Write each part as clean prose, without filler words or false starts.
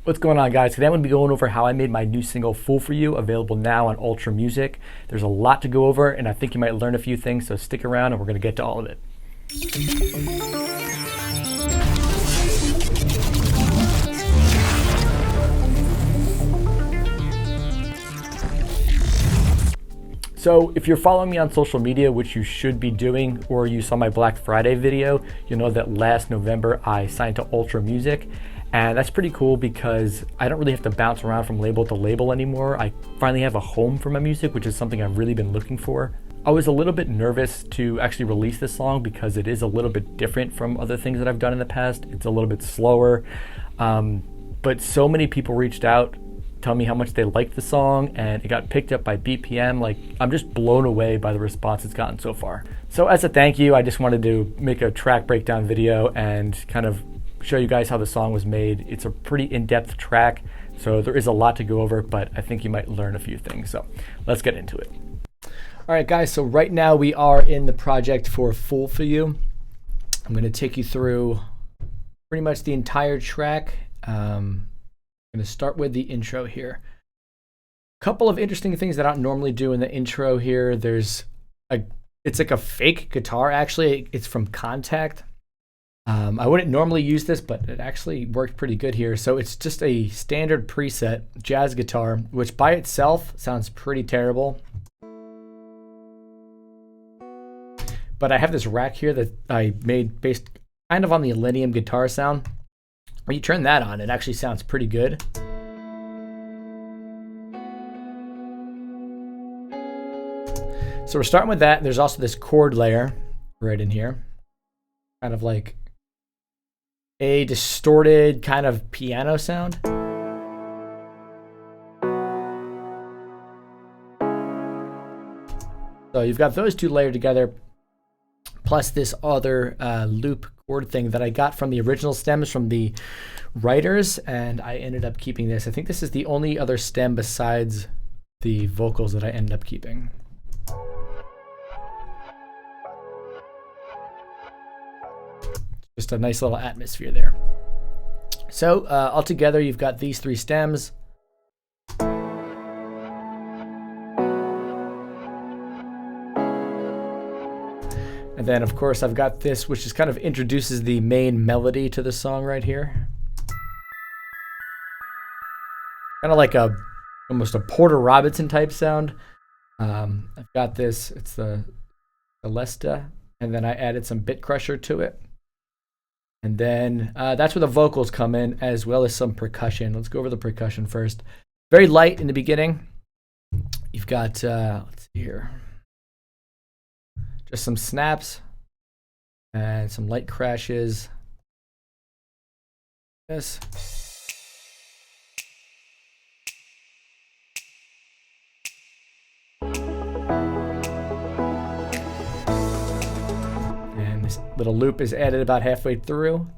What's going on, guys? Today I'm going to be going over how I made my new single Fool For You, available now on Ultra Music. There's a lot to go over, and I think you might learn a few things, so stick around and we're going to get to all of it. So if you're following me on social media, which you should be doing, or you saw my Black Friday video, you'll know that last November I signed to Ultra Music. And that's pretty cool because I don't really have to bounce around from label to label anymore. I finally have a home for my music, which is something I've really been looking for. I was a little bit nervous to actually release this song because it is a little bit different from other things that I've done in the past. It's a little bit slower, but so many people reached out, tell me how much they liked the song, and it got picked up by BPM. Like, I'm just blown away by the response it's gotten so far. So as a thank you, I just wanted to make a track breakdown video and kind of show you guys how the song was made. It's a pretty in-depth track, so there is a lot to go over, but I think you might learn a few things. So let's get into it. All right, guys, so right now we are in the project for Fool For You. I'm going to take you through pretty much the entire track. I'm going to start with the intro here. A couple of interesting things that I don't normally do in the intro here. It's like a fake guitar, actually. It's from Contact. I wouldn't normally use this, but it actually worked pretty good here. So it's just a standard preset jazz guitar, which by itself sounds pretty terrible. But I have this rack here that I made based kind of on the Millennium guitar sound. When you turn that on, it actually sounds pretty good. So we're starting with that. There's also this chord layer right in here, kind of like a distorted kind of piano sound. So you've got those two layered together, plus this other loop chord thing that I got from the original stems from the writers, and I ended up keeping this. I think this is the only other stem besides the vocals that I ended up keeping. Just a nice little atmosphere there. So altogether, you've got these three stems. And then, of course, I've got this, which just kind of introduces the main melody to the song right here. Kind of like almost a Porter Robinson type sound. I've got this, it's the Celesta, and then I added some bit crusher to it. And then that's where the vocals come in, as well as some percussion. Let's go over the percussion first. Very light in the beginning. You've got, let's see here, just some snaps and some light crashes. Yes. This little loop is added about halfway through.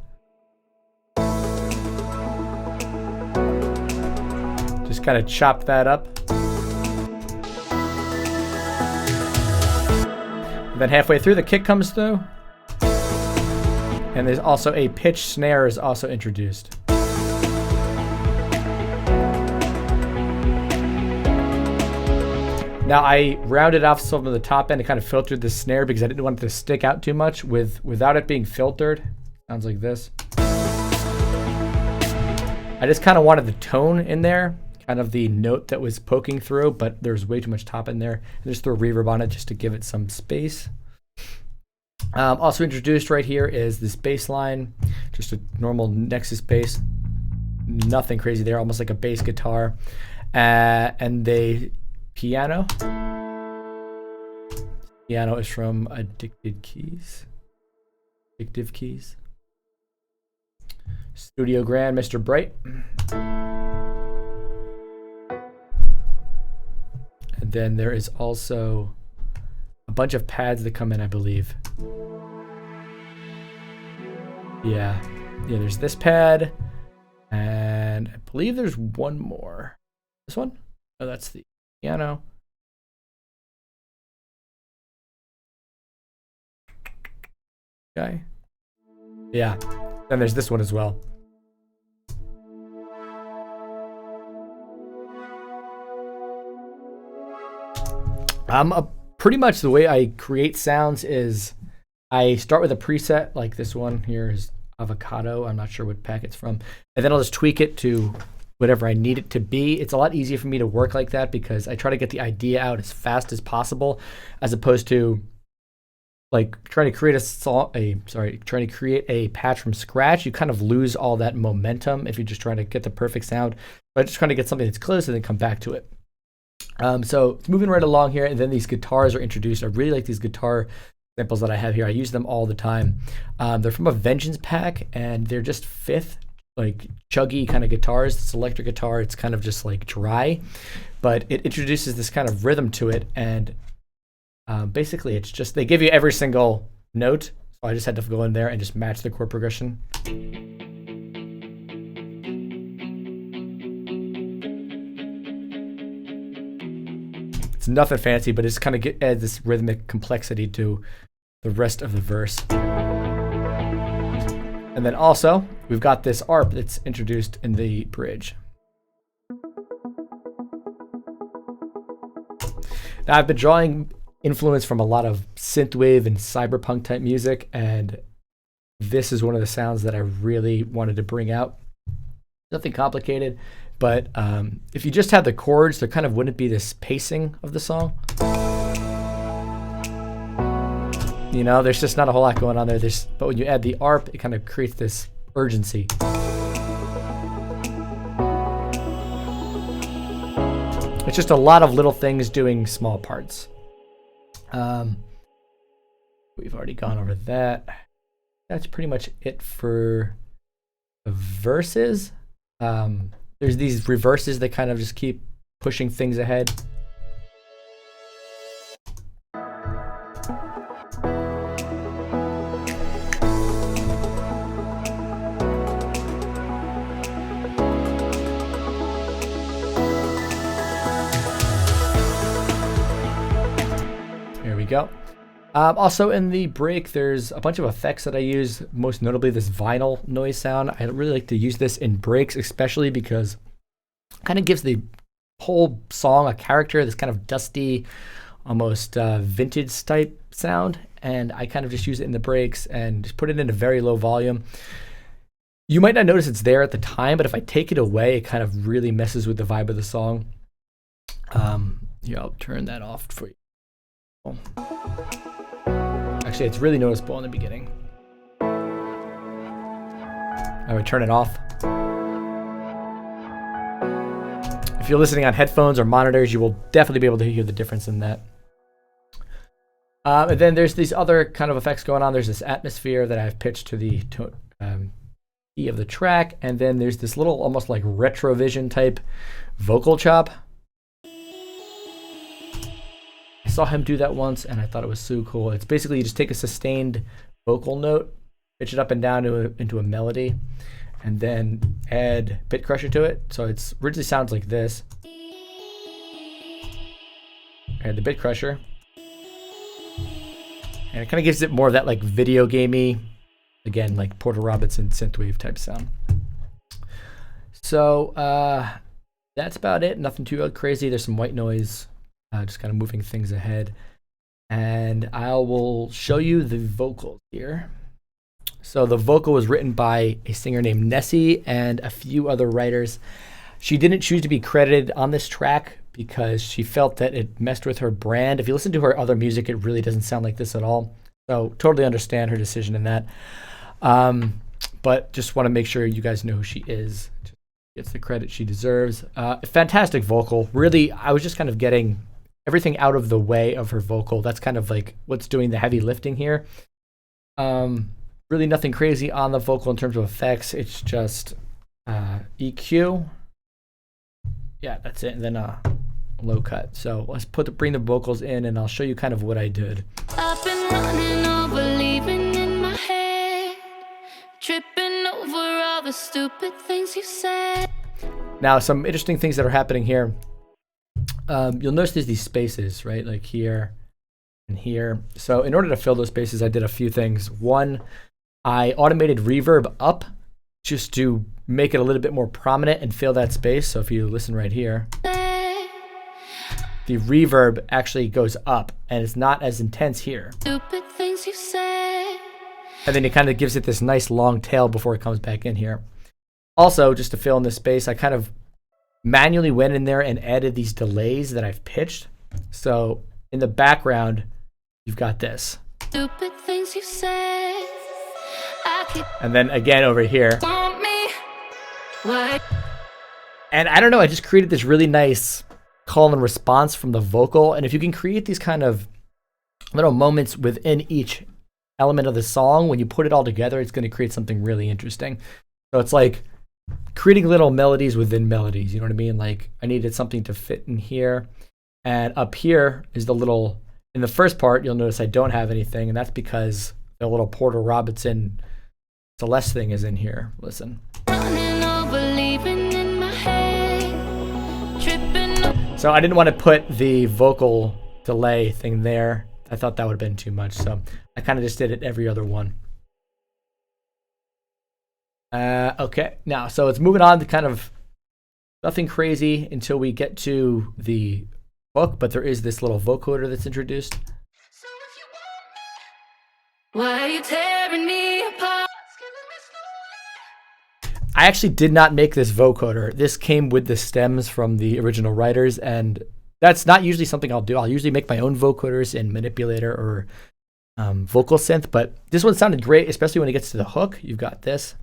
Just kind of chop that up. And then halfway through, the kick comes through. And there's also a pitch snare is also introduced. Now I rounded off some of the top end and kind of filtered the snare because I didn't want it to stick out too much without it being filtered. Sounds like this. I just kind of wanted the tone in there, kind of the note that was poking through, but there's way too much top in there. I just threw a reverb on it just to give it some space. Also introduced right here is this bass line, just a normal Nexus bass. Nothing crazy there, almost like a bass guitar. And the piano. Piano is from Addictive Keys. Studio Grand, Mr. Bright. And then there is also a bunch of pads that come in, I believe. Yeah, there's this pad, and I believe there's one more. This one? Oh, that's the piano. Okay. Yeah. Then there's this one as well. Pretty much the way I create sounds is I start with a preset, like this one here is avocado. I'm not sure what pack it's from. And then I'll just tweak it to whatever I need it to be. It's a lot easier for me to work like that because I try to get the idea out as fast as possible, as opposed to like trying to create trying to create a patch from scratch. You kind of lose all that momentum if you're just trying to get the perfect sound. But just trying to get something that's close and then come back to it. So it's moving right along here, and then these guitars are introduced. I really like these guitar samples that I have here. I use them all the time. They're from a Vengeance pack, and they're just fifth, like chuggy kind of guitars. It's electric guitar. It's kind of just like dry, but it introduces this kind of rhythm to it, and basically it's just they give you every single note. So I just had to go in there and just match the chord progression. It's nothing fancy, but it's kind of adds this rhythmic complexity to the rest of the verse. And then also, we've got this ARP that's introduced in the bridge. Now, I've been drawing influence from a lot of synthwave and cyberpunk type music, and this is one of the sounds that I really wanted to bring out. Nothing complicated, but if you just had the chords, there kind of wouldn't be this pacing of the song. You know, there's just not a whole lot going on there. But when you add the ARP, it kind of creates this urgency. It's just a lot of little things doing small parts. We've already gone over that. That's pretty much it for the verses. There's these reverses that kind of just keep pushing things ahead. There we go. Also in the break, there's a bunch of effects that I use, most notably this vinyl noise sound. I really like to use this in breaks, especially because it kind of gives the whole song a character, this kind of dusty, almost vintage type sound. And I kind of just use it in the breaks and just put it in a very low volume. You might not notice it's there at the time, but if I take it away, it kind of really messes with the vibe of the song. Here, I'll turn that off for you. Actually, it's really noticeable in the beginning. I would turn it off. If you're listening on headphones or monitors, you will definitely be able to hear the difference in that. And then there's these other kind of effects going on. There's this atmosphere that I've pitched to the key of the track. And then there's this little almost like retrovision type vocal chop. I saw him do that once, and I thought it was so cool. It's basically you just take a sustained vocal note, pitch it up and down into a melody, and then add bit crusher to it. So it's originally sounds like this. Add the bit crusher, and it kind of gives it more of that like video gamey, again like Porter Robinson synthwave type sound. So that's about it. Nothing too crazy. There's some white noise. Just kind of moving things ahead. And I will show you the vocals here. So the vocal was written by a singer named Nessie and a few other writers. She didn't choose to be credited on this track because she felt that it messed with her brand. If you listen to her other music, it really doesn't sound like this at all. So totally understand her decision in that. But just want to make sure you guys know who she is. Gets the credit she deserves. Fantastic vocal. Really, I was just kind of getting everything out of the way of her vocal. That's kind of like what's doing the heavy lifting here. Really nothing crazy on the vocal in terms of effects. It's just EQ. Yeah, that's it. And then low cut. So let's bring the vocals in, and I'll show you kind of what I did. I've been running over, leaving in my head, tripping over all the stupid things you said. Now, some interesting things that are happening here. You'll notice there's these spaces, right? Like here and here. So in order to fill those spaces, I did a few things. One, I automated reverb up just to make it a little bit more prominent and fill that space. So if you listen right here. the reverb actually goes up and it's not as intense here. Stupid things you say. And then it kind of gives it this nice long tail before it comes back in here. Also, just to fill in this space, I kind of manually went in there and added these delays that I've pitched. So in the background, you've got this. Stupid things you say. And then again over here. Want me? Why? And I don't know, I just created this really nice call and response from the vocal. And if you can create these kind of little moments within each element of the song, when you put it all together, it's going to create something really interesting. So it's like creating little melodies within melodies, you know what I mean? Like I needed something to fit in here. And up here is the little, in the first part, you'll notice I don't have anything, and that's because the little Porter Robinson Celeste thing is in here. Listen. Running over, leaving in my head. Tripping. So I didn't want to put the vocal delay thing there. I thought that would have been too much. So I kind of just did it every other one. Okay, now, so it's moving on to kind of nothing crazy until we get to the hook, but there is this little vocoder that's introduced. So if you want me, why are you tearing me apart? I actually did not make this vocoder. This came with the stems from the original writers, and that's not usually something I'll do. I'll usually make my own vocoders in Manipulator or Vocal Synth, but this one sounded great, especially when it gets to the hook. You've got this.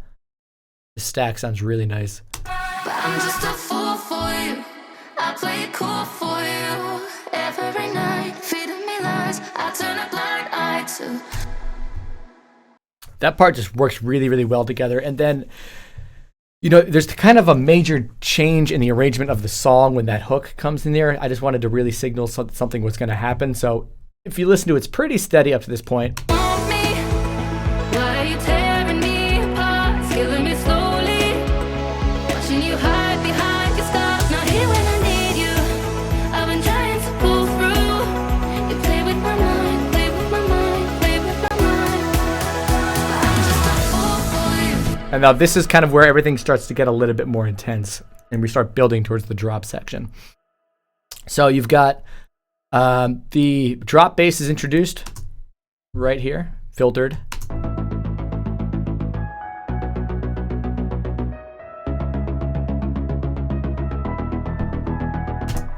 The stack sounds really nice. But I'm just a fool for you. I play it cool for you. Every night, feeding me lies. I turn a blind eye to. That part just works really, really well together. And then, you know, there's kind of a major change in the arrangement of the song when that hook comes in there. I just wanted to really signal something was going to happen. So if you listen to it, it's pretty steady up to this point. Want me? Why are you tearing me apart? Killing me slowly. Watching you hide behind your scars. Not here when I need you. I've been trying to pull through. You play with my mind, play with my mind, play with my mind. But I'm just a fool for you. And now this is kind of where everything starts to get a little bit more intense and we start building towards the drop section. So you've got the drop bass is introduced right here, filtered.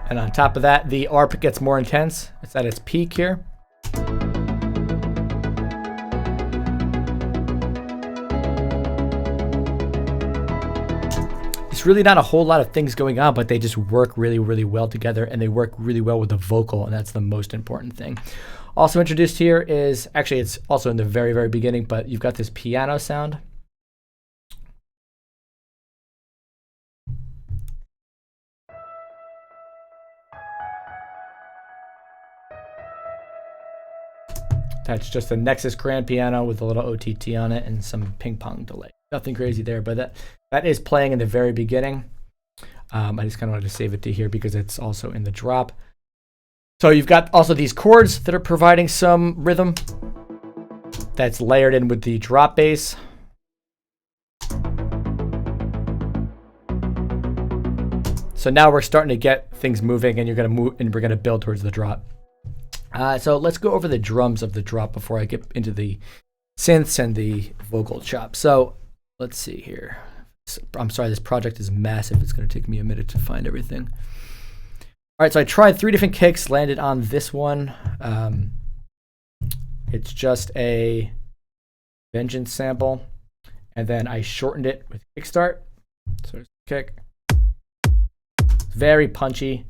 And on top of that, the ARP gets more intense. It's at its peak here. It's really not a whole lot of things going on, but they just work really, really well together, and they work really well with the vocal, and that's the most important thing. Also introduced here is, actually it's also in the very, very beginning, but you've got this piano sound. That's just a Nexus grand piano with a little OTT on it and some ping pong delay. Nothing crazy there, but that is playing in the very beginning. I just kind of wanted to save it to here because it's also in the drop. So you've got also these chords that are providing some rhythm that's layered in with the drop bass. So now we're starting to get things moving, and you're going to move, and we're going to build towards the drop. So let's go over the drums of the drop before I get into the synths and the vocal chop. So let's see here. I'm sorry, this project is massive. It's going to take me a minute to find everything. All right, so I tried 3 different kicks, landed on this one. It's just a Vengeance sample, and then I shortened it with kickstart. So it's kick. It's very punchy,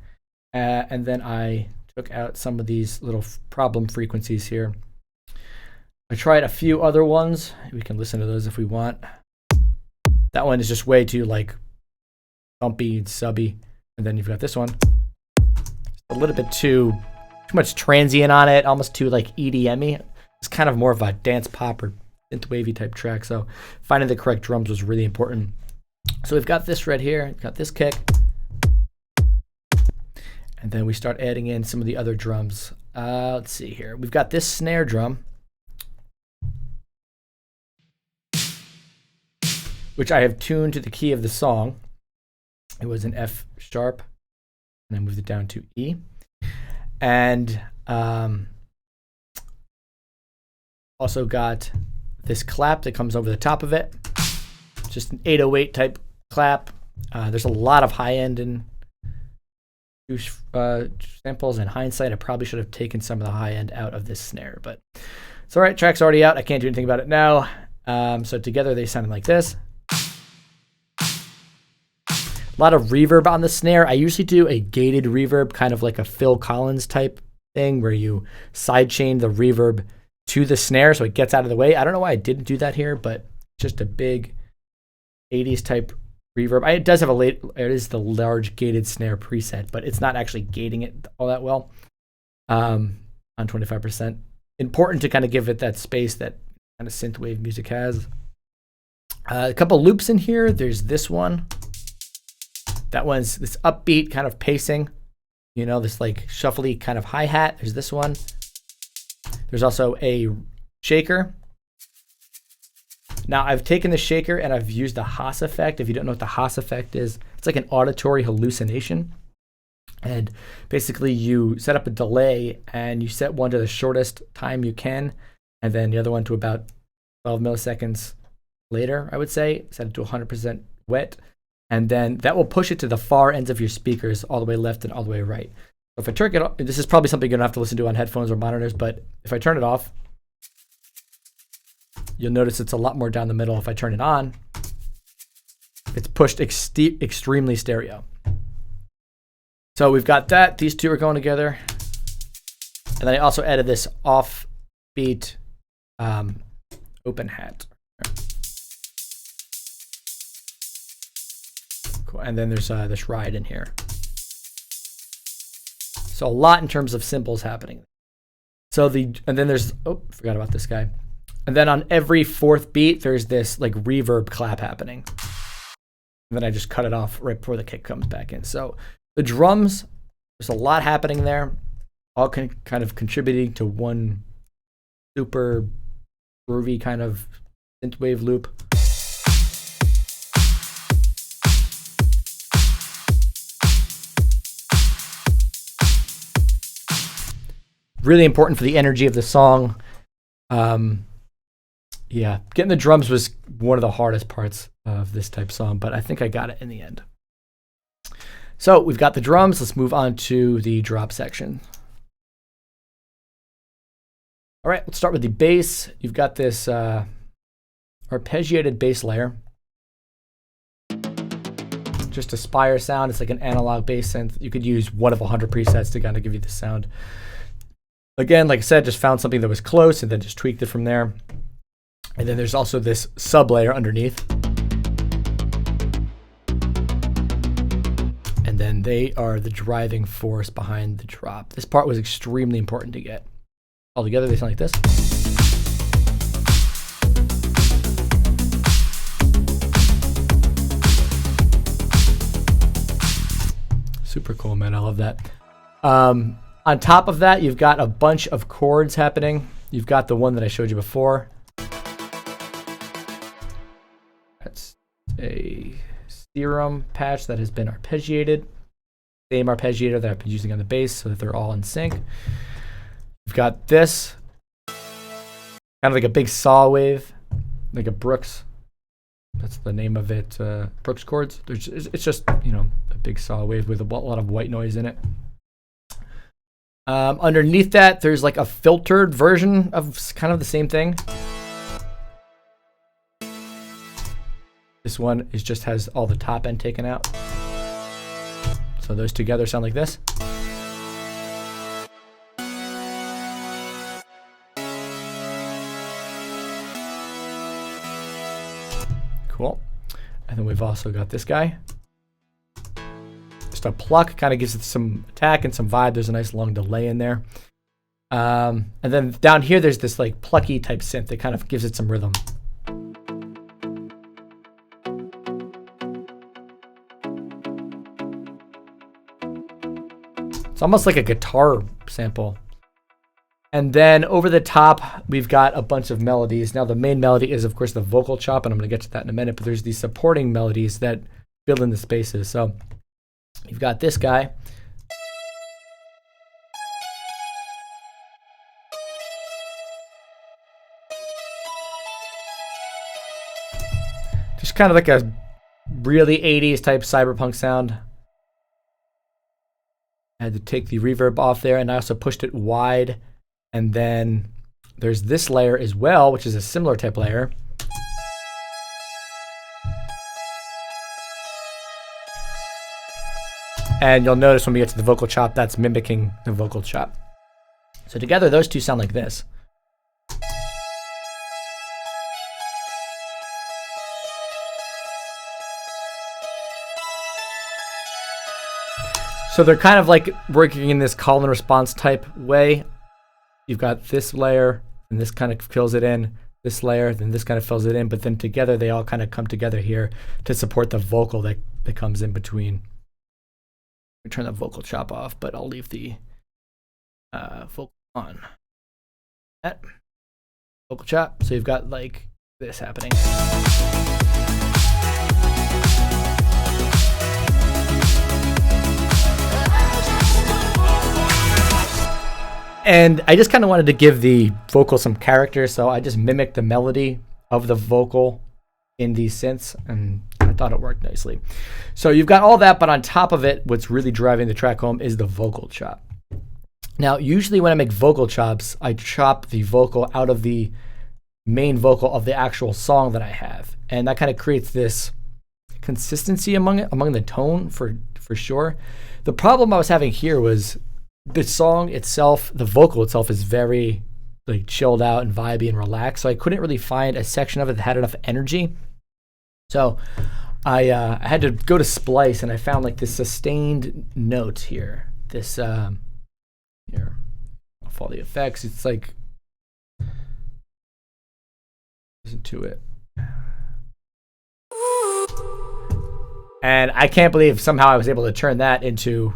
and then I took out some of these little problem frequencies here. I tried a few other ones. We can listen to those if we want. That one is just way too like bumpy and subby. And then you've got this one. A little bit too much transient on it, almost too like EDM-y. It's kind of more of a dance pop or synth wavy type track. So finding the correct drums was really important. So we've got this right here, we've got this kick. And then we start adding in some of the other drums. Let's see here. We've got this snare drum, which I have tuned to the key of the song. It was an F sharp, and I moved it down to E. And also got this clap that comes over the top of it. Just an 808 type clap. There's a lot of high end in samples. In hindsight, I probably should have taken some of the high end out of this snare, but it's all right. Track's already out. I can't do anything about it now. So together they sounded like this. A lot of reverb on the snare. I usually do a gated reverb, kind of like a Phil Collins type thing, where you sidechain the reverb to the snare so it gets out of the way. I don't know why I didn't do that here, but just a big 80s type reverb. It does have it is the large gated snare preset, but it's not actually gating it all that well on 25%. Important to kind of give it that space that kind of synthwave music has. A couple loops in here. There's this one. That one's this upbeat kind of pacing, this like shuffly kind of hi-hat. There's this one. There's also a shaker. Now I've taken the shaker and I've used the Haas effect. If you don't know what the Haas effect is, it's like an auditory hallucination. And basically you set up a delay and you set one to the shortest time you can, and then the other one to about 12 milliseconds later, I would say. Set it to 100% wet. And then that will push it to the far ends of your speakers, all the way left and all the way right. So if I turn it off, this is probably something you're gonna have to listen to on headphones or monitors, but if I turn it off, you'll notice it's a lot more down the middle. If I turn it on, it's pushed extremely stereo. So we've got that. These two are going together. And then I also added this offbeat open hat. Cool. And then there's this ride in here. So a lot in terms of cymbals happening. And then there's, forgot about this guy. And then on every fourth beat, there's this like reverb clap happening. And then I just cut it off right before the kick comes back in. So the drums, there's a lot happening there, all kind of contributing to one super groovy kind of synthwave loop. Really important for the energy of the song. Yeah, getting the drums was one of the hardest parts of this type song, but I think I got it in the end. So we've got the drums. Let's move on to the drop section. All right, let's start with the bass. You've got this arpeggiated bass layer. Just a Spire sound. It's like an analog bass synth. You could use one of 100 presets to kind of give you the sound. Again, like I said, just found something that was close and then just tweaked it from there. And then there's also this sub layer underneath. And then they are the driving force behind the drop. This part was extremely important to get. All together, they sound like this. Super cool, man. I love that. On top of that, you've got a bunch of chords happening. You've got the one that I showed you before. That's a serum patch that has been arpeggiated. Same arpeggiator that I've been using on the bass so that they're all in sync. You've got this, kind of like a big saw wave, like a Brooks. That's the name of it, Brooks chords. It's just, a big saw wave with a lot of white noise in it. Underneath that, there's like a filtered version of kind of the same thing. This one just has all the top end taken out. So those together sound like this. Cool. And then we've also got this guy. Just a pluck, kind of gives it some attack and some vibe. There's a nice long delay in there. And then down here, there's this like plucky type synth that kind of gives it some rhythm. It's almost like a guitar sample. And then over the top, we've got a bunch of melodies. Now, the main melody is, of course, the vocal chop, and I'm going to get to that in a minute, but there's these supporting melodies that fill in the spaces. So you've got this guy. kind of like a really 80s type cyberpunk sound. I had to take the reverb off there, and I also pushed it wide. And then there's this layer as well, which is a similar type layer. And you'll notice when we get to the vocal chop, that's mimicking the vocal chop. So together, those two sound like this. So they're kind of like working in this call and response type way. You've got this layer, and this kind of fills it in. This layer, then this kind of fills it in. But then together, they all kind of come together here to support the vocal that comes in between. Turn the vocal chop off, but I'll leave the vocal on. That vocal chop. So you've got like this happening. And I just kind of wanted to give the vocal some character, so I just mimicked the melody of the vocal in these synths, and I thought it worked nicely. So you've got all that, but on top of it, what's really driving the track home is the vocal chop. Now, usually when I make vocal chops, I chop the vocal out of the main vocal of the actual song that I have, and that kind of creates this consistency among the tone for sure. The problem I was having here was the song itself, the vocal itself is very like chilled out and vibey and relaxed, so I couldn't really find a section of it that had enough energy. So I had to go to splice, and I found like this sustained note here. This here, off all the effects. It's like, listen to it, and I can't believe somehow I was able to turn that into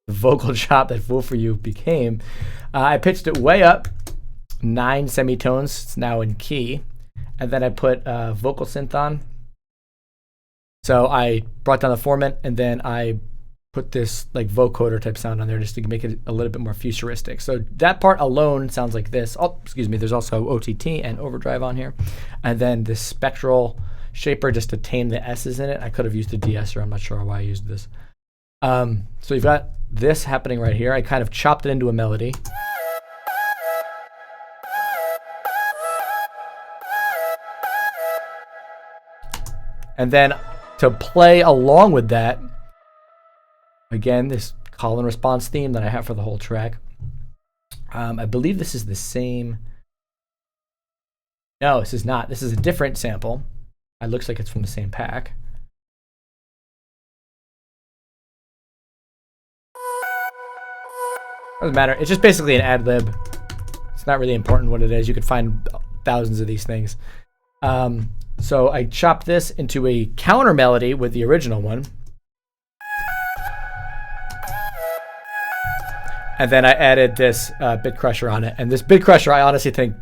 the vocal chop that Fool For You became. I pitched it way up, 9 semitones. It's now in key, and then I put vocal synth on. So I brought down the formant, and then I put this like vocoder type sound on there just to make it a little bit more futuristic. So that part alone sounds like this. Oh, excuse me. There's also OTT and overdrive on here, and then this spectral shaper just to tame the S's in it. I could have used a de-esser. I'm not sure why I used this. So you've got this happening right here. I kind of chopped it into a melody. And then to play along with that, again, this call and response theme that I have for the whole track. I believe this is the same. No, this is not. This is a different sample. It looks like it's from the same pack. Doesn't matter. It's just basically an ad lib. It's not really important what it is. You could find thousands of these things. So I chopped this into a counter melody with the original one. And then I added this bit crusher on it. And this bit crusher, I honestly think,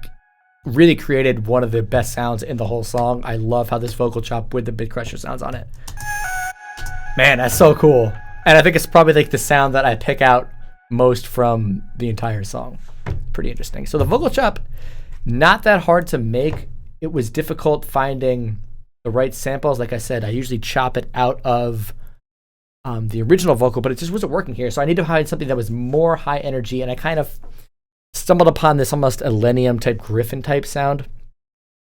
really created one of the best sounds in the whole song. I love how this vocal chop with the bit crusher sounds on it. Man, that's so cool. And I think it's probably like the sound that I pick out most from the entire song. Pretty interesting. So the vocal chop, not that hard to make. It was difficult finding the right samples. Like I said, I usually chop it out of the original vocal, but it just wasn't working here. So I need to find something that was more high energy, and I kind of stumbled upon this almost Elenium type Griffin type sound,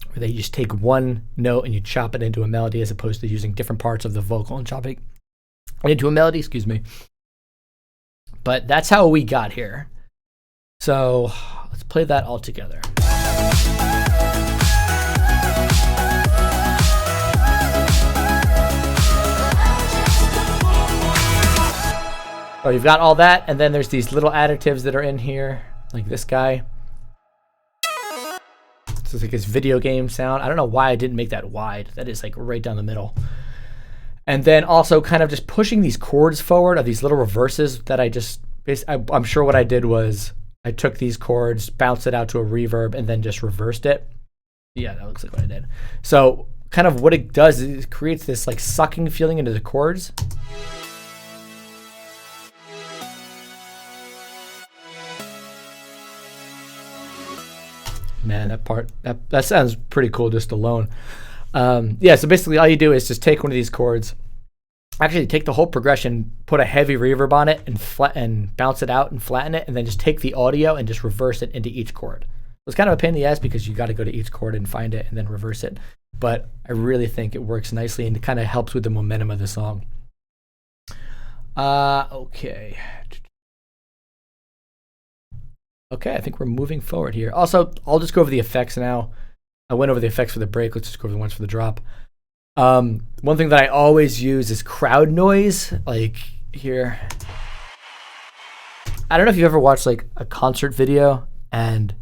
where they just take one note and you chop it into a melody as opposed to using different parts of the vocal and chopping it into a melody, excuse me. But that's how we got here. So let's play that all together. So you've got all that, and then there's these little additives that are in here, like this guy. This is like his video game sound. I don't know why I didn't make that wide. That is like right down the middle. And then also kind of just pushing these chords forward of these little reverses that I'm sure what I did was I took these chords, bounced it out to a reverb, and then just reversed it. Yeah, that looks like what I did. So kind of what it does is it creates this like sucking feeling into the chords. Man, that part, that sounds pretty cool just alone. Yeah, so basically all you do is just take one of these chords, actually take the whole progression, put a heavy reverb on it and bounce it out and flatten it, and then just take the audio and just reverse it into each chord. It's kind of a pain in the ass because you got to go to each chord and find it and then reverse it. But I really think it works nicely and it kind of helps with the momentum of the song. Okay. Okay, I think we're moving forward here. Also, I'll just go over the effects now. I went over the effects for the break. Let's just go over the ones for the drop. One thing that I always use is crowd noise. Like here. I don't know if you ever watched like a concert video, and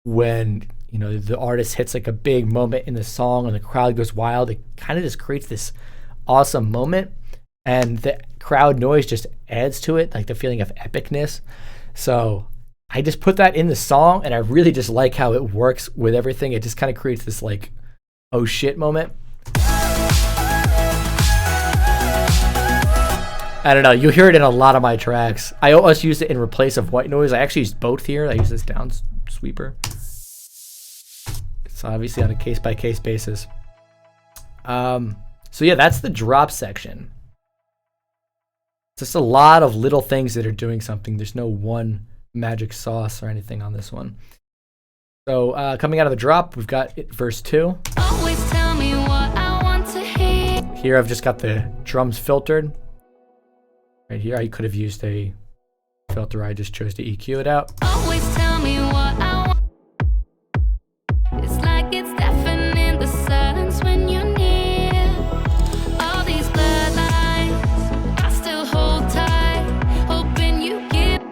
when the artist hits like a big moment in the song and the crowd goes wild, it kind of just creates this awesome moment, and the crowd noise just adds to it, like the feeling of epicness. So I just put that in the song, and I really just like how it works with everything. It just kind of creates this like, oh shit moment. I don't know. You'll hear it in a lot of my tracks. I always use it in replace of white noise. I actually use both here. I use this down sweeper. It's obviously on a case-by-case basis. So yeah, that's the drop section. It's just a lot of little things that are doing something. There's no one magic sauce or anything on this one. So coming out of the drop, we've got verse 2. Always tell me what I want to hear. Here I've just got the drums filtered. Right here I could have used a filter. I just chose to EQ it out. Always tell me what I want. It's like it's deafening the silence when you're near. All these bloodlines, I still hold tight, hoping you give.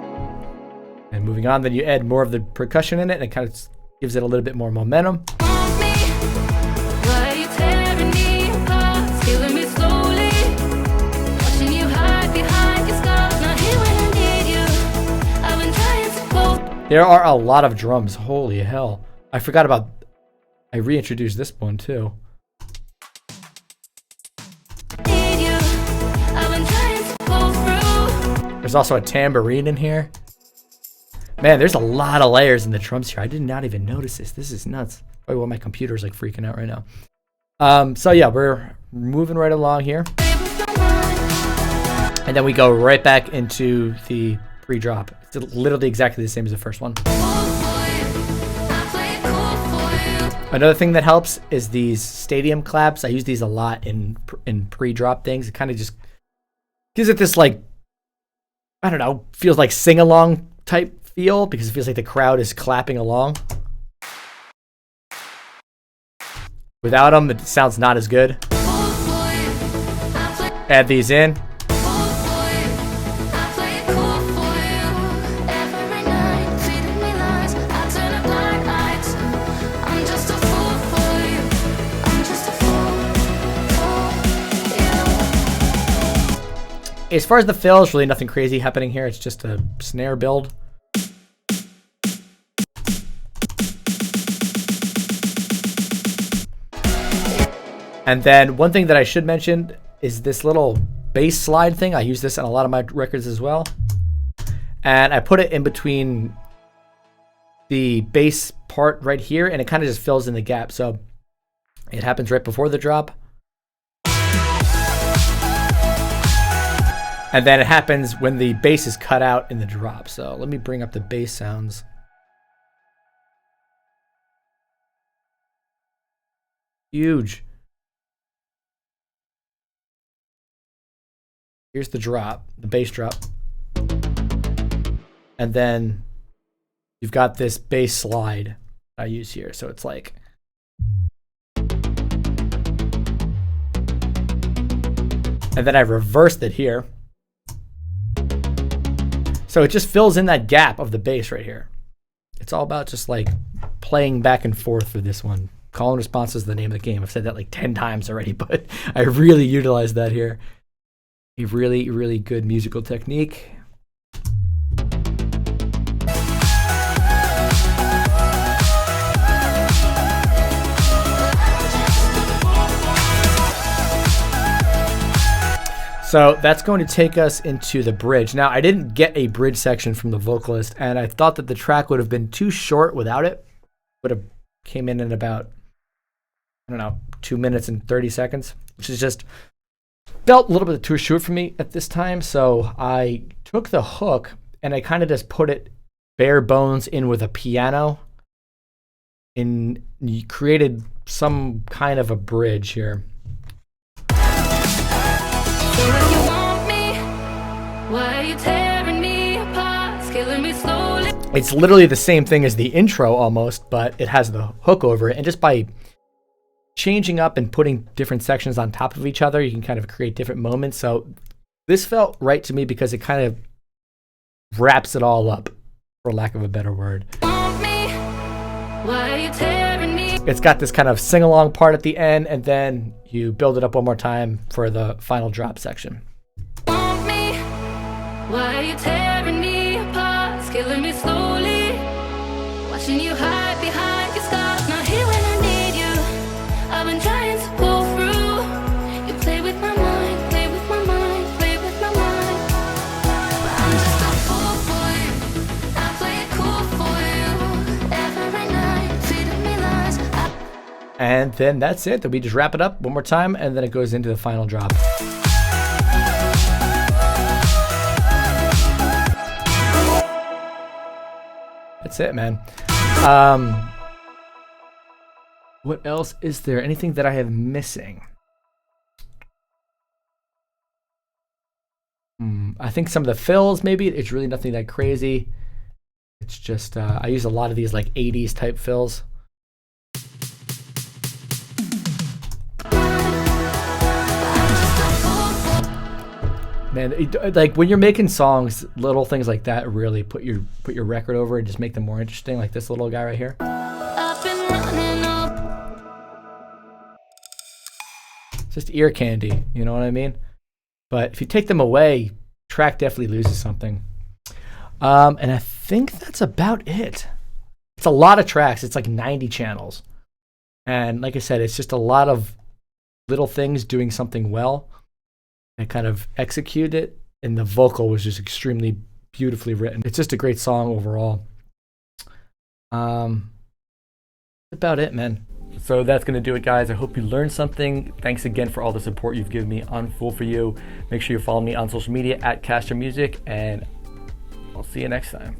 And moving on, then you add more of the percussion in it, and it kind of gives it a little bit more momentum. Want me? Why are you tearing me apart, killing me slowly? Watching you hide behind your scars, not here when I need you. I've been trying to cope. There are a lot of drums. Holy hell. I forgot about... I reintroduced this one too. Need you. I've been trying to pull through. There's also a tambourine in here. Man, there's a lot of layers in the drums here. I did not even notice this. This is nuts. Probably why my computer's like freaking out right now. So yeah, we're moving right along here. And then we go right back into the pre-drop. It's literally exactly the same as the first one. Another thing that helps is these stadium claps. I use these a lot in pre-drop things. It kind of just gives it this like, I don't know, feels like sing-along type feel because it feels like the crowd is clapping along. Without them, it sounds not as good. Add these in. As far as the fills, really nothing crazy happening here. It's just a snare build. And then one thing that I should mention is this little bass slide thing. I use this on a lot of my records as well. And I put it in between the bass part right here, and it kind of just fills in the gap. So it happens right before the drop. And then it happens when the bass is cut out in the drop. So let me bring up the bass sounds. Huge. Here's the drop, the bass drop. And then you've got this bass slide I use here. So it's like... And then I reversed it here. So it just fills in that gap of the bass right here. It's all about just like playing back and forth for this one. Call and response is the name of the game. I've said that like 10 times already, but I really utilize that here. A really, really good musical technique. So that's going to take us into the bridge. Now, I didn't get a bridge section from the vocalist, and I thought that the track would have been too short without it. Would have came in at about, don't know, 2 minutes and 30 seconds, which is just felt a little bit too short for me at this time. So I took the hook and I kind of just put it bare bones in with a piano and created some kind of a bridge here. It's literally the same thing as the intro almost, but it has the hook over it. And just by changing up and putting different sections on top of each other, you can kind of create different moments. So this felt right to me because it kind of wraps it all up, for lack of a better word. It's got this kind of sing-along part at the end, and then you build it up one more time for the final drop section. Why are you tearing me apart? It's killing me slowly. Watching you hide behind your scars. Not here when I need you. I've been trying to pull through. You play with my mind, play with my mind, play with my mind. But I'm just a fool for you. I play it cool for you. Every night, feeding me lies. And then that's it. Then we just wrap it up one more time, and then it goes into the final drop. That's it, man. What else is there? Anything that I have missing? I think some of the fills, maybe. It's really nothing that crazy. It's just, I use a lot of these like 80s type fills. Man, like when you're making songs, little things like that really put your record over and just make them more interesting. Like this little guy right here. It's just ear candy, you know what I mean? But if you take them away, track definitely loses something. And I think that's about it. It's a lot of tracks. It's like 90 channels. And like I said, it's just a lot of little things doing something well. I kind of execute it, and the vocal was just extremely beautifully written. It's just a great song overall. About it, man. So that's going to do it, guys. I hope you learned something. Thanks again for all the support you've given me on Fool For You. Make sure you follow me on social media at Kastra Music, and I'll see you next time.